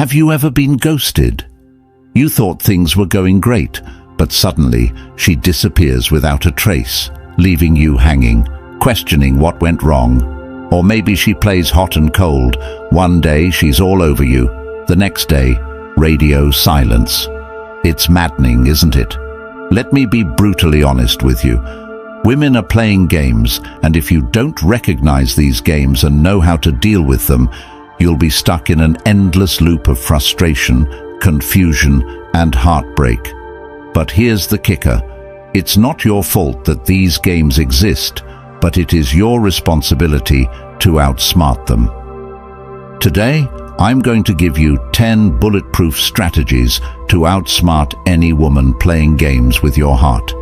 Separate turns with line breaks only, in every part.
Have you ever been ghosted? You thought things were going great, but suddenly she disappears without a trace, leaving you hanging, questioning what went wrong. Or maybe she plays hot and cold. One day she's all over you, the next day, radio silence. It's maddening, isn't it? Let me be brutally honest with you. Women are playing games, and if you don't recognize these games and know how to deal with them, you'll be stuck in an endless loop of frustration, confusion, and heartbreak. But here's the kicker. It's not your fault that these games exist, but it is your responsibility to outsmart them. Today, I'm going to give you 10 bulletproof strategies to outsmart any woman playing games with your heart.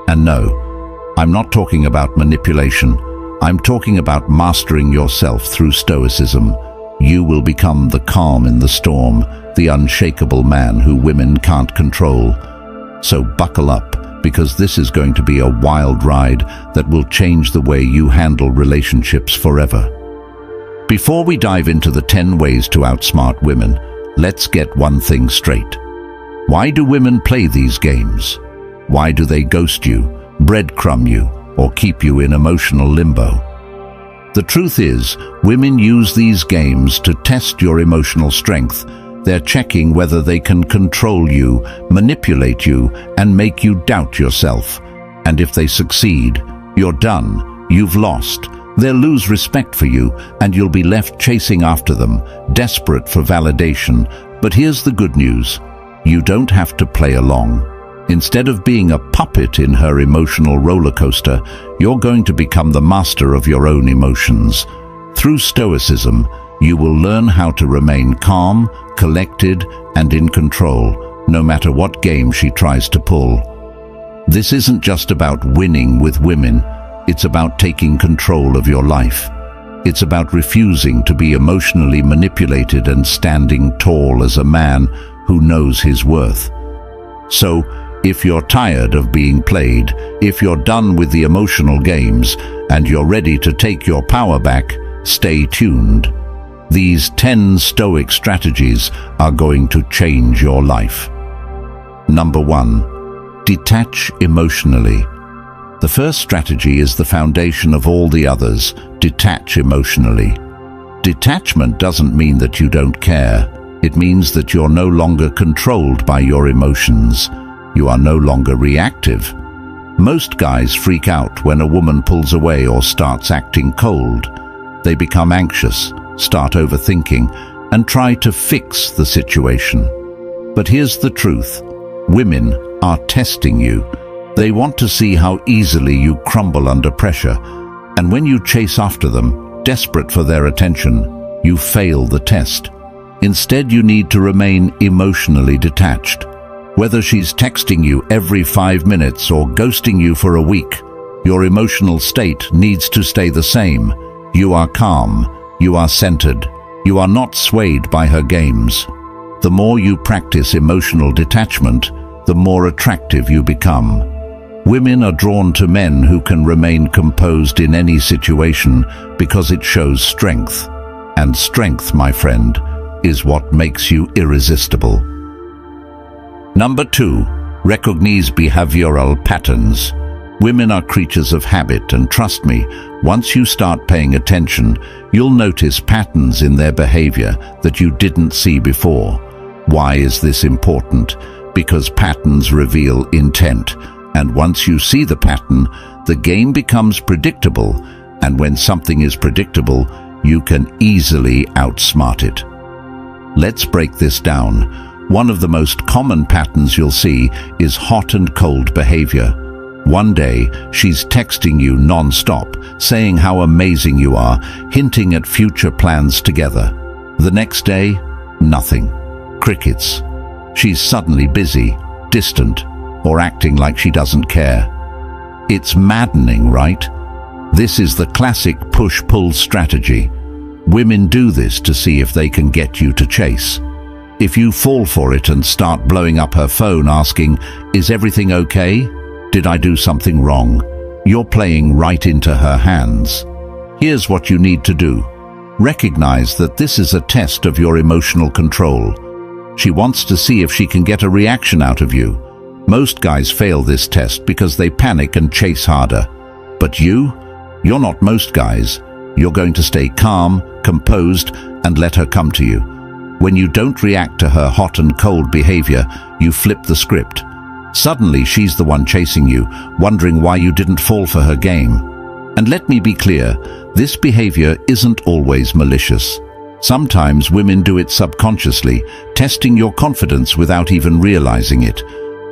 And no, I'm not talking about manipulation. I'm talking about mastering yourself through Stoicism. You will become the calm in the storm, the unshakable man who women can't control. So buckle up, because this is going to be a wild ride that will change the way you handle relationships forever. Before we dive into the 10 ways to outsmart women, let's get one thing straight. Why do women play these games? Why do they ghost you, breadcrumb you, or keep you in emotional limbo? The truth is, women use these games to test your emotional strength. They're checking whether they can control you, manipulate you, and make you doubt yourself. And if they succeed, you're done. You've lost. They'll lose respect for you, and you'll be left chasing after them, desperate for validation. But here's the good news. You don't have to play along. Instead of being a puppet in her emotional roller coaster, you're going to become the master of your own emotions. Through Stoicism, you will learn how to remain calm, collected, and in control, no matter what game she tries to pull. This isn't just about winning with women. It's about taking control of your life. It's about refusing to be emotionally manipulated and standing tall as a man who knows his worth. So, if you're tired of being played, if you're done with the emotional games, and you're ready to take your power back, stay tuned. These 10 Stoic strategies are going to change your life. Number 1. Detach emotionally. The first strategy is the foundation of all the others. Detach emotionally. Detachment doesn't mean that you don't care. It means that you're no longer controlled by your emotions. You are no longer reactive. Most guys freak out when a woman pulls away or starts acting cold. They become anxious, start overthinking, and try to fix the situation. But here's the truth. Women are testing you. They want to see how easily you crumble under pressure. And when you chase after them, desperate for their attention, you fail the test. Instead, you need to remain emotionally detached. Whether she's texting you every 5 minutes or ghosting you for a week, your emotional state needs to stay the same. You are calm. You are centered. You are not swayed by her games. The more you practice emotional detachment, the more attractive you become. Women are drawn to men who can remain composed in any situation because it shows strength. And strength, my friend, is what makes you irresistible. Number 2. Recognize behavioral patterns. Women are creatures of habit, and trust me, once you start paying attention, you'll notice patterns in their behavior that you didn't see before. Why is this important? Because patterns reveal intent, and once you see the pattern, the game becomes predictable, and when something is predictable, you can easily outsmart it. Let's break this down. One of the most common patterns you'll see is hot and cold behavior. One day, she's texting you non-stop, saying how amazing you are, hinting at future plans together. The next day, nothing. Crickets. She's suddenly busy, distant, or acting like she doesn't care. It's maddening, right? This is the classic push-pull strategy. Women do this to see if they can get you to chase. If you fall for it and start blowing up her phone asking, "Is everything okay? Did I do something wrong?" You're playing right into her hands. Here's what you need to do. Recognize that this is a test of your emotional control. She wants to see if she can get a reaction out of you. Most guys fail this test because they panic and chase harder. But you're not most guys. You're going to stay calm, composed, and let her come to you. When you don't react to her hot and cold behavior, you flip the script. Suddenly, she's the one chasing you, wondering why you didn't fall for her game. And let me be clear, this behavior isn't always malicious. Sometimes women do it subconsciously, testing your confidence without even realizing it.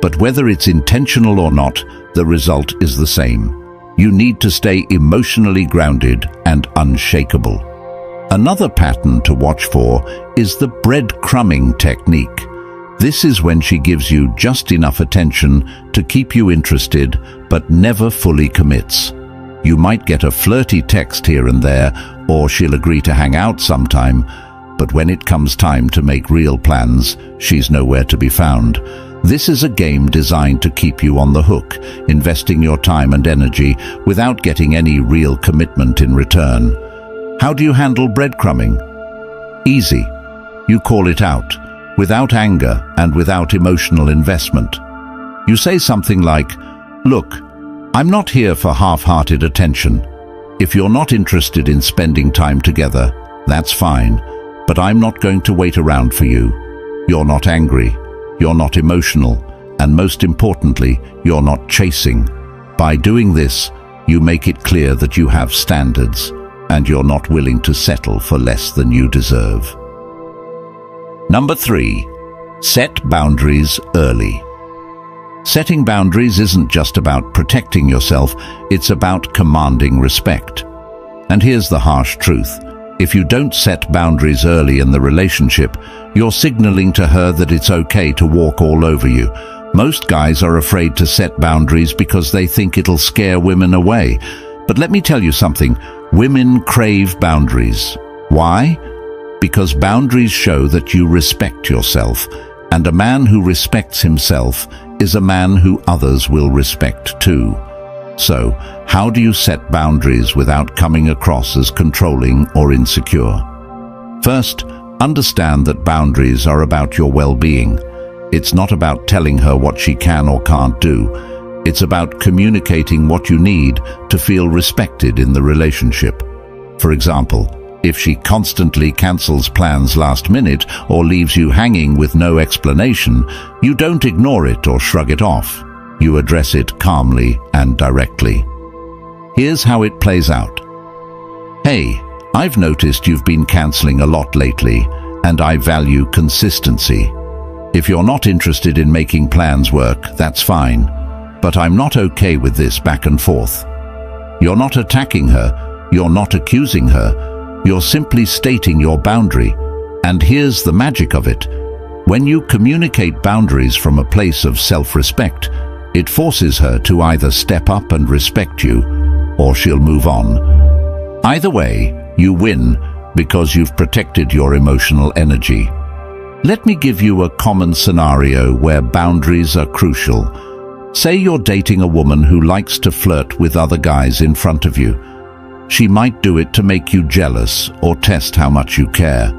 But whether it's intentional or not, the result is the same. You need to stay emotionally grounded and unshakable. Another pattern to watch for is the breadcrumbing technique. This is when she gives you just enough attention to keep you interested, but never fully commits. You might get a flirty text here and there, or she'll agree to hang out sometime, but when it comes time to make real plans, she's nowhere to be found. This is a game designed to keep you on the hook, investing your time and energy without getting any real commitment in return. How do you handle breadcrumbing? Easy. You call it out, without anger and without emotional investment. You say something like, "Look, I'm not here for half-hearted attention. If you're not interested in spending time together, that's fine, but I'm not going to wait around for you. You're not angry, you're not emotional, and most importantly, you're not chasing." By doing this, you make it clear that you have standards, and you're not willing to settle for less than you deserve. Number 3, set boundaries early. Setting boundaries isn't just about protecting yourself, it's about commanding respect. And here's the harsh truth. If you don't set boundaries early in the relationship, you're signaling to her that it's okay to walk all over you. Most guys are afraid to set boundaries because they think it'll scare women away. But let me tell you something, women crave boundaries. Why? Because boundaries show that you respect yourself, and a man who respects himself is a man who others will respect too. So, how do you set boundaries without coming across as controlling or insecure? First, understand that boundaries are about your well-being. It's not about telling her what she can or can't do. It's about communicating what you need to feel respected in the relationship. For example, if she constantly cancels plans last minute or leaves you hanging with no explanation, you don't ignore it or shrug it off. You address it calmly and directly. Here's how it plays out. "Hey, I've noticed you've been canceling a lot lately, and I value consistency. If you're not interested in making plans work, that's fine, but I'm not okay with this back and forth." You're not attacking her, you're not accusing her, you're simply stating your boundary. And here's the magic of it. When you communicate boundaries from a place of self-respect, it forces her to either step up and respect you, or she'll move on. Either way, you win because you've protected your emotional energy. Let me give you a common scenario where boundaries are crucial. Say you're dating a woman who likes to flirt with other guys in front of you. She might do it to make you jealous or test how much you care.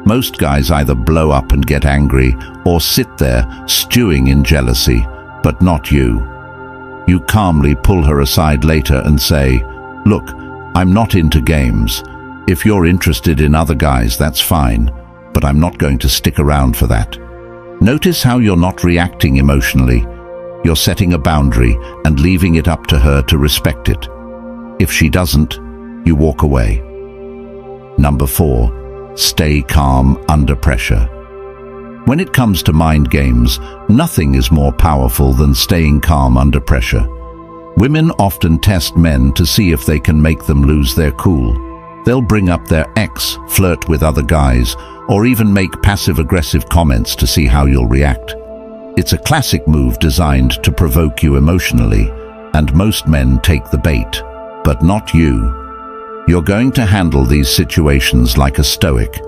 Most guys either blow up and get angry or sit there stewing in jealousy, but not you. You calmly pull her aside later and say, "Look, I'm not into games. If you're interested in other guys, that's fine, but I'm not going to stick around for that." Notice how you're not reacting emotionally. You're setting a boundary and leaving it up to her to respect it. If she doesn't, you walk away. Number 4, stay calm under pressure. When it comes to mind games, nothing is more powerful than staying calm under pressure. Women often test men to see if they can make them lose their cool. They'll bring up their ex, flirt with other guys, or even make passive-aggressive comments to see how you'll react. It's a classic move designed to provoke you emotionally, and most men take the bait, but not you. You're going to handle these situations like a stoic.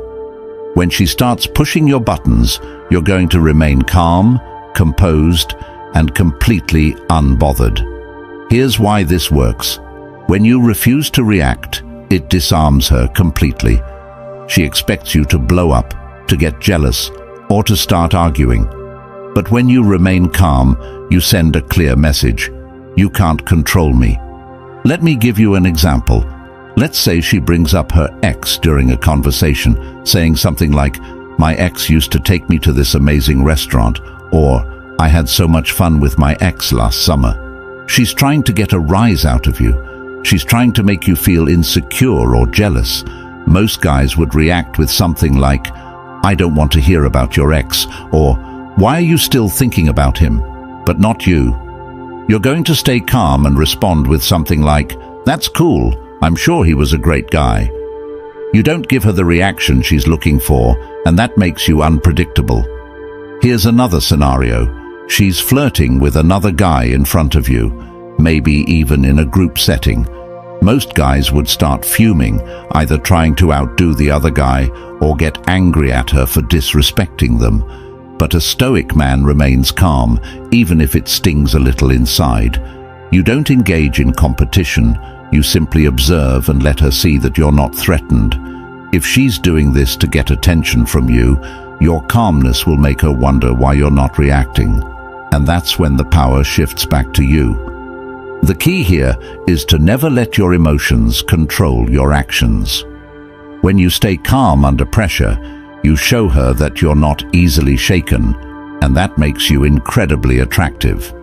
When she starts pushing your buttons, you're going to remain calm, composed, and completely unbothered. Here's why this works. When you refuse to react, it disarms her completely. She expects you to blow up, to get jealous, or to start arguing. But when you remain calm, you send a clear message. You can't control me. Let me give you an example. Let's say she brings up her ex during a conversation, saying something like, "My ex used to take me to this amazing restaurant," or "I had so much fun with my ex last summer." She's trying to get a rise out of you. She's trying to make you feel insecure or jealous. Most guys would react with something like, "I don't want to hear about your ex," or "Why are you still thinking about him?" But not you. You're going to stay calm and respond with something like, "That's cool. I'm sure he was a great guy." You don't give her the reaction she's looking for, and that makes you unpredictable. Here's another scenario. She's flirting with another guy in front of you, maybe even in a group setting. Most guys would start fuming, either trying to outdo the other guy or get angry at her for disrespecting them. But a stoic man remains calm, even if it stings a little inside. You don't engage in competition. You simply observe and let her see that you're not threatened. If she's doing this to get attention from you, your calmness will make her wonder why you're not reacting. And that's when the power shifts back to you. The key here is to never let your emotions control your actions. When you stay calm under pressure, you show her that you're not easily shaken, and that makes you incredibly attractive.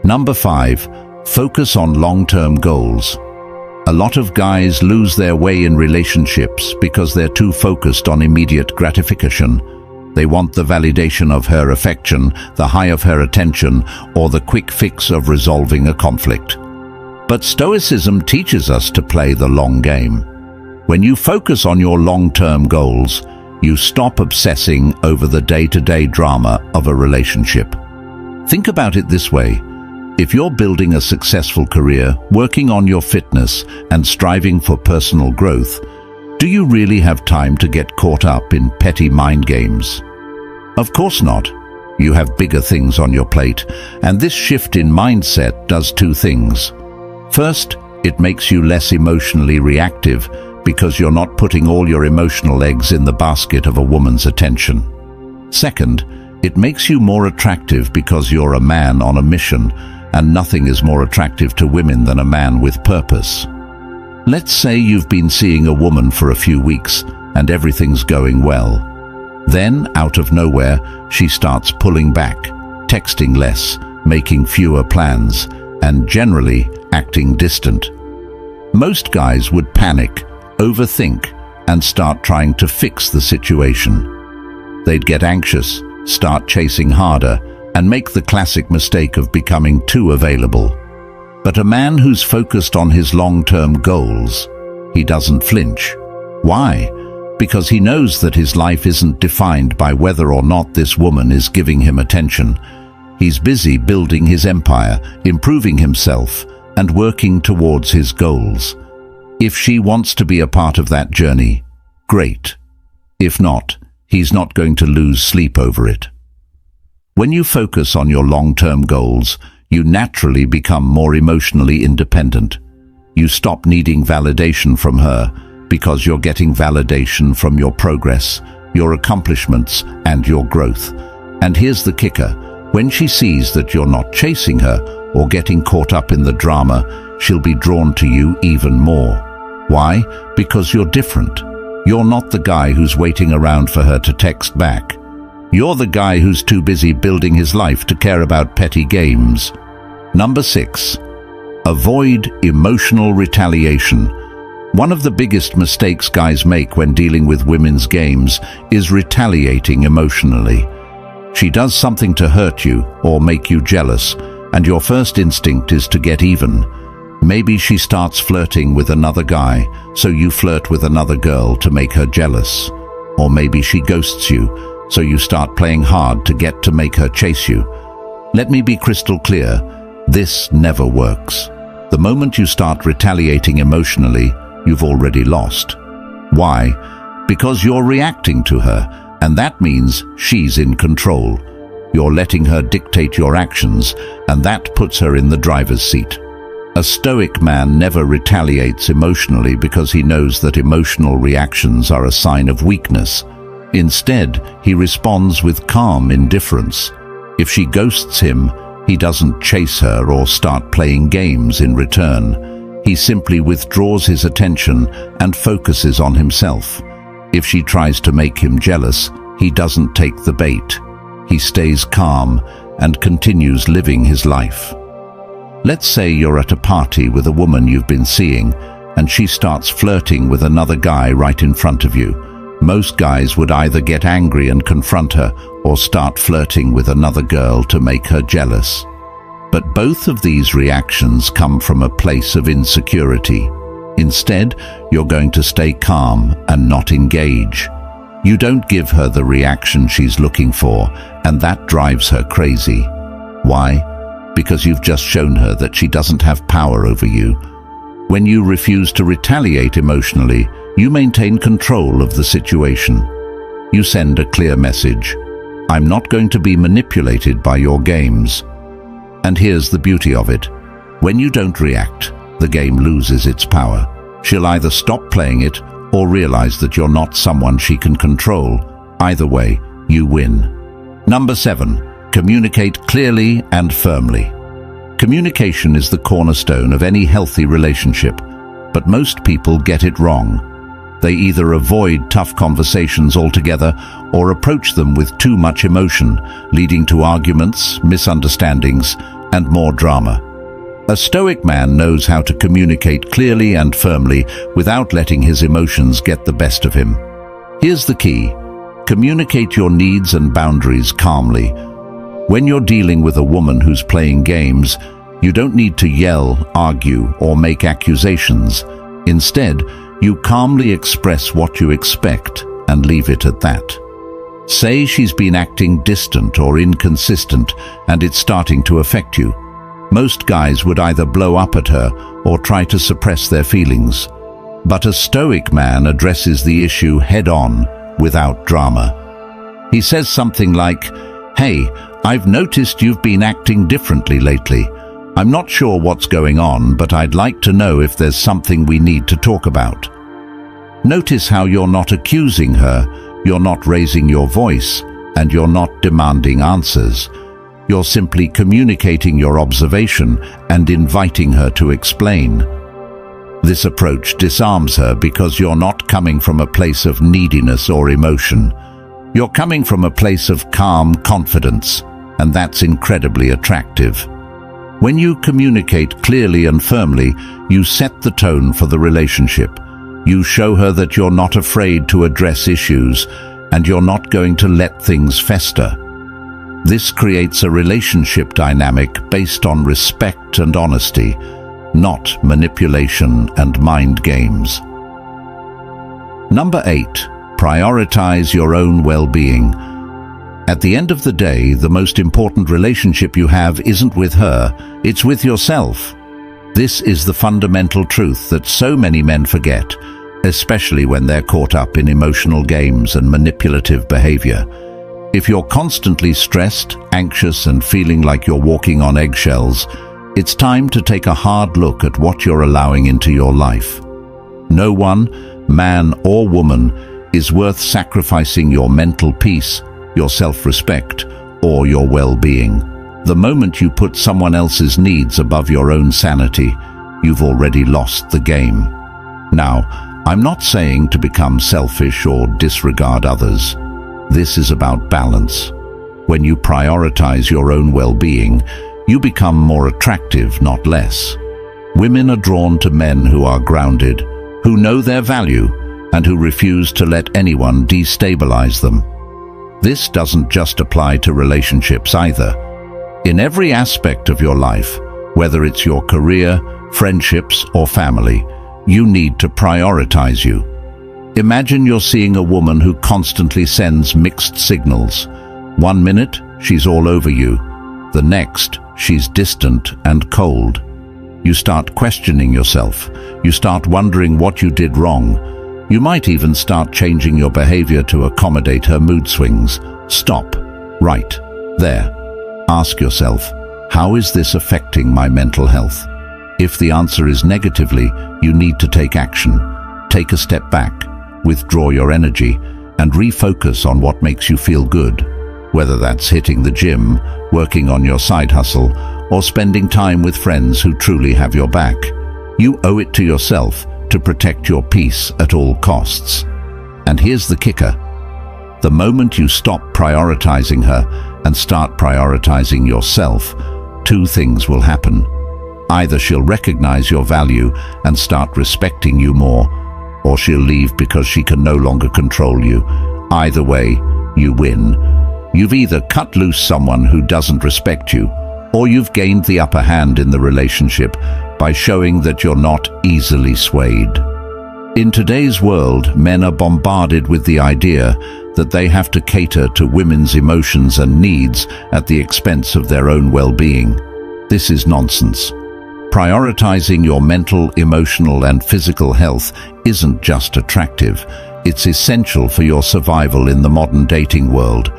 Number 5. Focus on long-term goals. A lot of guys lose their way in relationships because they're too focused on immediate gratification. They want the validation of her affection, the high of her attention, or the quick fix of resolving a conflict. But Stoicism teaches us to play the long game. When you focus on your long-term goals, you stop obsessing over the day-to-day drama of a relationship. Think about it this way. If you're building a successful career, working on your fitness, and striving for personal growth, do you really have time to get caught up in petty mind games? Of course not. You have bigger things on your plate, and this shift in mindset does two things. First, it makes you less emotionally reactive because you're not putting all your emotional eggs in the basket of a woman's attention. Second, it makes you more attractive because you're a man on a mission, and nothing is more attractive to women than a man with purpose. Let's say you've been seeing a woman for a few weeks and everything's going well. Then, out of nowhere, she starts pulling back, texting less, making fewer plans, and generally acting distant. Most guys would panic, overthink, and start trying to fix the situation. They'd get anxious, start chasing harder, and make the classic mistake of becoming too available. But a man who's focused on his long-term goals, he doesn't flinch. Why? Because he knows that his life isn't defined by whether or not this woman is giving him attention. He's busy building his empire, improving himself, and working towards his goals. If she wants to be a part of that journey, great. If not, he's not going to lose sleep over it. When you focus on your long-term goals, you naturally become more emotionally independent. You stop needing validation from her because you're getting validation from your progress, your accomplishments, and your growth. And here's the kicker. When she sees that you're not chasing her or getting caught up in the drama, she'll be drawn to you even more. Why? Because you're different. You're not the guy who's waiting around for her to text back. You're the guy who's too busy building his life to care about petty games. Number 6. Avoid emotional retaliation. One of the biggest mistakes guys make when dealing with women's games is retaliating emotionally. She does something to hurt you or make you jealous, and your first instinct is to get even. Maybe she starts flirting with another guy, so you flirt with another girl to make her jealous. Or maybe she ghosts you, so you start playing hard to make her chase you. Let me be crystal clear, this never works. The moment you start retaliating emotionally, you've already lost. Why? Because you're reacting to her, and that means she's in control. You're letting her dictate your actions, and that puts her in the driver's seat. A stoic man never retaliates emotionally because he knows that emotional reactions are a sign of weakness. Instead, he responds with calm indifference. If she ghosts him, he doesn't chase her or start playing games in return. He simply withdraws his attention and focuses on himself. If she tries to make him jealous, he doesn't take the bait. He stays calm and continues living his life. Let's say you're at a party with a woman you've been seeing, and she starts flirting with another guy right in front of you. Most guys would either get angry and confront her or start flirting with another girl to make her jealous. But both of these reactions come from a place of insecurity. Instead, you're going to stay calm and not engage. You don't give her the reaction she's looking for, and that drives her crazy. Why? Because you've just shown her that she doesn't have power over you. When you refuse to retaliate emotionally, you maintain control of the situation. You send a clear message: I'm not going to be manipulated by your games. And here's the beauty of it. When you don't react, the game loses its power. She'll either stop playing it or realize that you're not someone she can control. Either way, you win. Number 7. Communicate clearly and firmly. Communication is the cornerstone of any healthy relationship, but most people get it wrong. They either avoid tough conversations altogether or approach them with too much emotion, leading to arguments, misunderstandings, and more drama. A Stoic man knows how to communicate clearly and firmly without letting his emotions get the best of him. Here's the key: communicate your needs and boundaries calmly. When you're dealing with a woman who's playing games, you don't need to yell, argue, or make accusations. Instead, you calmly express what you expect and leave it at that. Say she's been acting distant or inconsistent and it's starting to affect you. Most guys would either blow up at her or try to suppress their feelings. But a Stoic man addresses the issue head-on, without drama. He says something like, "Hey, I've noticed you've been acting differently lately. I'm not sure what's going on, but I'd like to know if there's something we need to talk about." Notice how you're not accusing her, you're not raising your voice, and you're not demanding answers. You're simply communicating your observation and inviting her to explain. This approach disarms her because you're not coming from a place of neediness or emotion. You're coming from a place of calm confidence, and that's incredibly attractive. When you communicate clearly and firmly, you set the tone for the relationship. You show her that you're not afraid to address issues, and you're not going to let things fester. This creates a relationship dynamic based on respect and honesty, not manipulation and mind games. Number 8. Prioritize your own well-being. At the end of the day, the most important relationship you have isn't with her, it's with yourself. This is the fundamental truth that so many men forget, especially when they're caught up in emotional games and manipulative behavior. If you're constantly stressed, anxious, and feeling like you're walking on eggshells, it's time to take a hard look at what you're allowing into your life. No one, man or woman, is worth sacrificing your mental peace, your self-respect, or your well-being. The moment you put someone else's needs above your own sanity, you've already lost the game. Now, I'm not saying to become selfish or disregard others. This is about balance. When you prioritize your own well-being, you become more attractive, not less. Women are drawn to men who are grounded, who know their value, and who refuse to let anyone destabilize them. This doesn't just apply to relationships either. In every aspect of your life, whether it's your career, friendships, or family, you need to prioritize you. Imagine you're seeing a woman who constantly sends mixed signals. One minute, she's all over you. The next, she's distant and cold. You start questioning yourself. You start wondering what you did wrong. You might even start changing your behavior to accommodate her mood swings. Stop. Right. There. Ask yourself, how is this affecting my mental health? If the answer is negatively, you need to take action. Take a step back. Withdraw your energy and refocus on what makes you feel good, whether that's hitting the gym, working on your side hustle, or spending time with friends who truly have your back. You owe it to yourself to protect your peace at all costs. And here's the kicker. The moment you stop prioritizing her and start prioritizing yourself, two things will happen. Either she'll recognize your value and start respecting you more, or she'll leave because she can no longer control you. Either way, you win. You've either cut loose someone who doesn't respect you, or you've gained the upper hand in the relationship by showing that you're not easily swayed. In today's world, men are bombarded with the idea that they have to cater to women's emotions and needs at the expense of their own well-being. This is nonsense. Prioritizing your mental, emotional, and physical health isn't just attractive, it's essential for your survival in the modern dating world.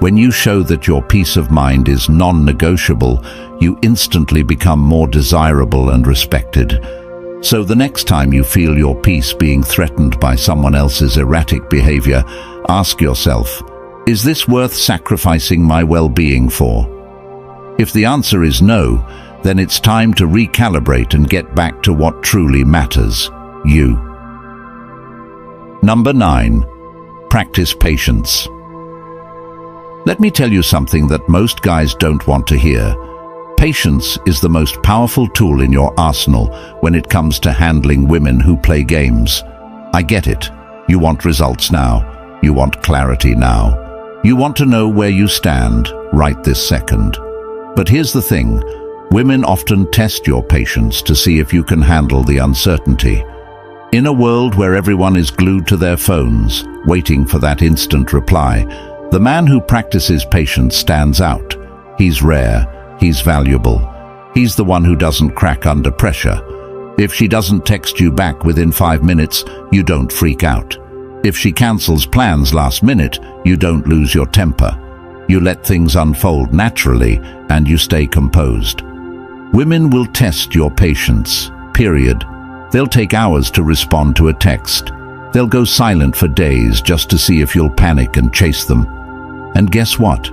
When you show that your peace of mind is non-negotiable, you instantly become more desirable and respected. So the next time you feel your peace being threatened by someone else's erratic behavior, ask yourself, is this worth sacrificing my well-being for? If the answer is no, then it's time to recalibrate and get back to what truly matters, you. Number 9. Practice patience. Let me tell you something that most guys don't want to hear. Patience is the most powerful tool in your arsenal when it comes to handling women who play games. I get it. You want results now. You want clarity now. You want to know where you stand right this second. But here's the thing. Women often test your patience to see if you can handle the uncertainty. In a world where everyone is glued to their phones, waiting for that instant reply, the man who practices patience stands out. He's rare. He's valuable. He's the one who doesn't crack under pressure. If she doesn't text you back within 5 minutes, you don't freak out. If she cancels plans last minute, you don't lose your temper. You let things unfold naturally and you stay composed. Women will test your patience, period. They'll take hours to respond to a text. They'll go silent for days just to see if you'll panic and chase them. And guess what?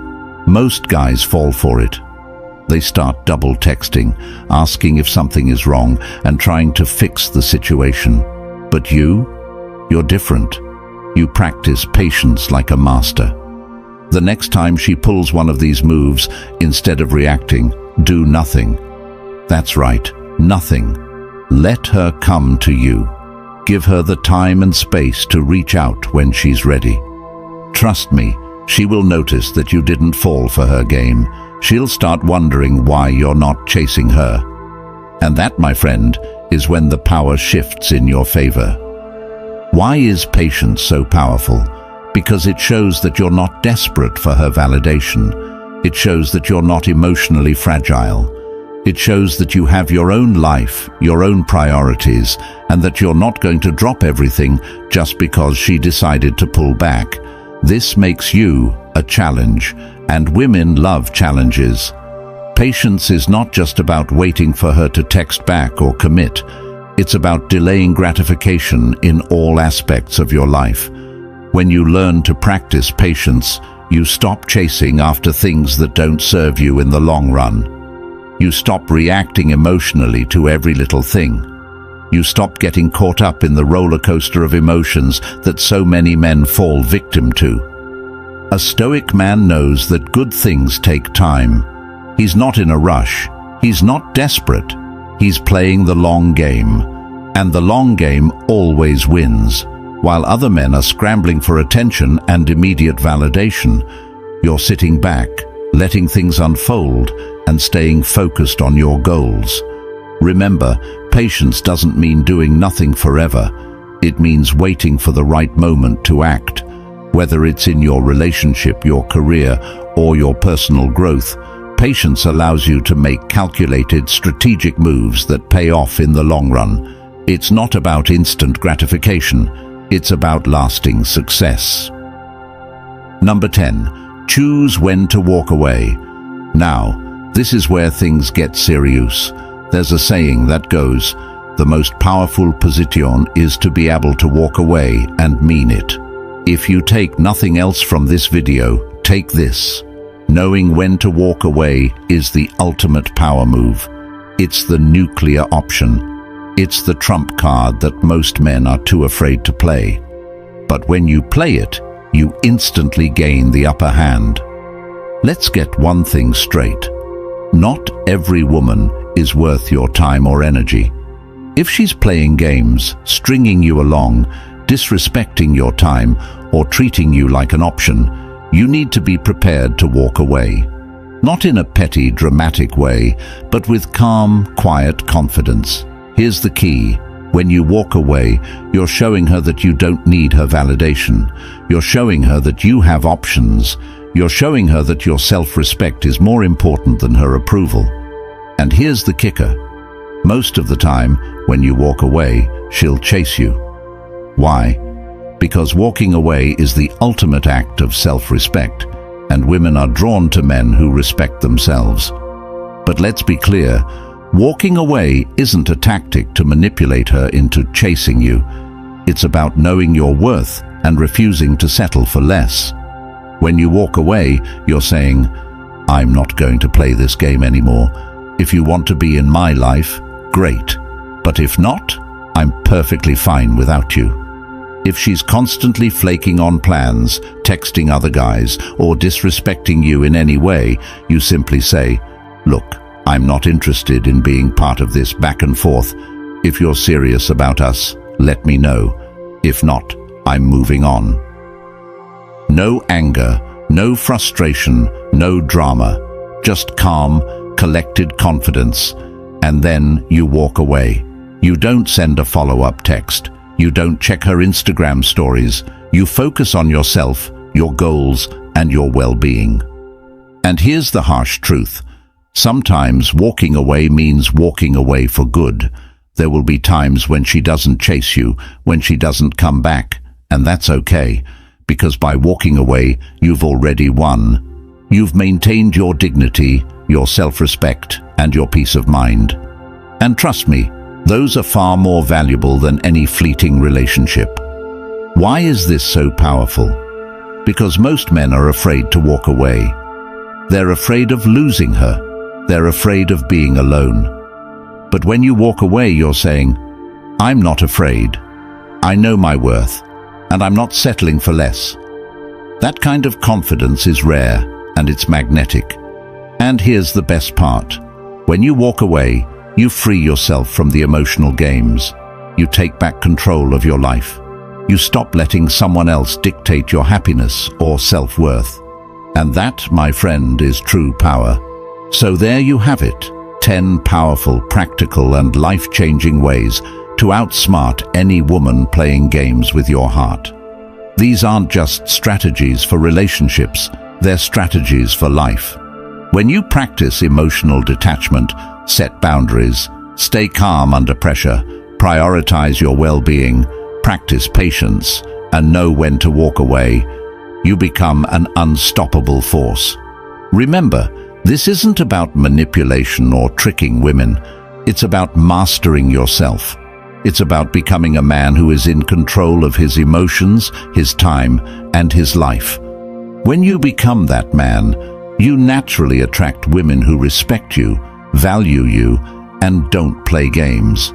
Most guys fall for it. They start double texting, asking if something is wrong and trying to fix the situation. But you're different. You practice patience like a master. The next time she pulls one of these moves, instead of reacting, do nothing. That's right, nothing. Let her come to you. Give her the time and space to reach out when she's ready. Trust me, she will notice that you didn't fall for her game. She'll start wondering why you're not chasing her. And that, my friend, is when the power shifts in your favor. Why is patience so powerful? Because it shows that you're not desperate for her validation. It shows that you're not emotionally fragile. It shows that you have your own life, your own priorities, and that you're not going to drop everything just because she decided to pull back. This makes you a challenge, and women love challenges. Patience is not just about waiting for her to text back or commit. It's about delaying gratification in all aspects of your life. When you learn to practice patience, you stop chasing after things that don't serve you in the long run. You stop reacting emotionally to every little thing. You stop getting caught up in the roller coaster of emotions that so many men fall victim to. A stoic man knows that good things take time. He's not in a rush. He's not desperate. He's playing the long game. And the long game always wins. While other men are scrambling for attention and immediate validation, you're sitting back, letting things unfold, and staying focused on your goals. Remember, patience doesn't mean doing nothing forever. It means waiting for the right moment to act. Whether it's in your relationship, your career, or your personal growth, patience allows you to make calculated, strategic moves that pay off in the long run. It's not about instant gratification. It's about lasting success. Number 10. Choose when to walk away. Now, this is where things get serious. There's a saying that goes, "The most powerful position is to be able to walk away and mean it." If you take nothing else from this video, take this. Knowing when to walk away is the ultimate power move. It's the nuclear option. It's the trump card that most men are too afraid to play. But when you play it, you instantly gain the upper hand. Let's get one thing straight. Not every woman is worth your time or energy. If she's playing games, stringing you along, disrespecting your time, or treating you like an option, you need to be prepared to walk away. Not in a petty, dramatic way, but with calm, quiet confidence. Here's the key. When you walk away, you're showing her that you don't need her validation. You're showing her that you have options. You're showing her that your self-respect is more important than her approval. And here's the kicker. Most of the time, when you walk away, she'll chase you. Why? Because walking away is the ultimate act of self-respect, and women are drawn to men who respect themselves. But let's be clear, walking away isn't a tactic to manipulate her into chasing you. It's about knowing your worth and refusing to settle for less. When you walk away, you're saying, I'm not going to play this game anymore. If you want to be in my life, great. But if not, I'm perfectly fine without you. If she's constantly flaking on plans, texting other guys, or disrespecting you in any way, you simply say, look, I'm not interested in being part of this back and forth. If you're serious about us, let me know. If not, I'm moving on. No anger, no frustration, no drama, just calm, collected confidence, and then you walk away. You don't send a follow-up text. You don't check her Instagram stories. You focus on yourself, your goals, and your well-being. And here's the harsh truth. Sometimes walking away means walking away for good. There will be times when she doesn't chase you, when she doesn't come back, and that's okay, because by walking away, you've already won. You've maintained your dignity, your self-respect, and your peace of mind. And trust me, those are far more valuable than any fleeting relationship. Why is this so powerful? Because most men are afraid to walk away. They're afraid of losing her. They're afraid of being alone. But when you walk away, you're saying, I'm not afraid. I know my worth, and I'm not settling for less. That kind of confidence is rare, and it's magnetic. And here's the best part. When you walk away, you free yourself from the emotional games. You take back control of your life. You stop letting someone else dictate your happiness or self-worth. And that, my friend, is true power. So there you have it, 10 powerful, practical, and life-changing ways to outsmart any woman playing games with your heart. These aren't just strategies for relationships, they're strategies for life. When you practice emotional detachment, set boundaries, stay calm under pressure, prioritize your well-being, practice patience, and know when to walk away, you become an unstoppable force. Remember, this isn't about manipulation or tricking women. It's about mastering yourself. It's about becoming a man who is in control of his emotions, his time, and his life. When you become that man, you naturally attract women who respect you, value you, and don't play games.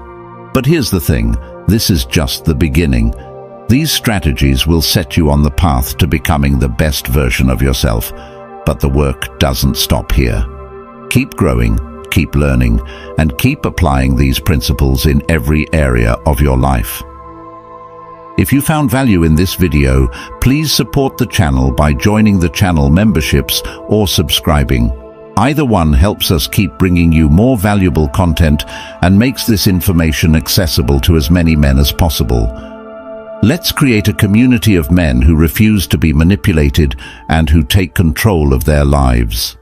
But here's the thing, this is just the beginning. These strategies will set you on the path to becoming the best version of yourself, but the work doesn't stop here. Keep growing, keep learning, and keep applying these principles in every area of your life. If you found value in this video, please support the channel by joining the channel memberships or subscribing. Either one helps us keep bringing you more valuable content and makes this information accessible to as many men as possible. Let's create a community of men who refuse to be manipulated and who take control of their lives.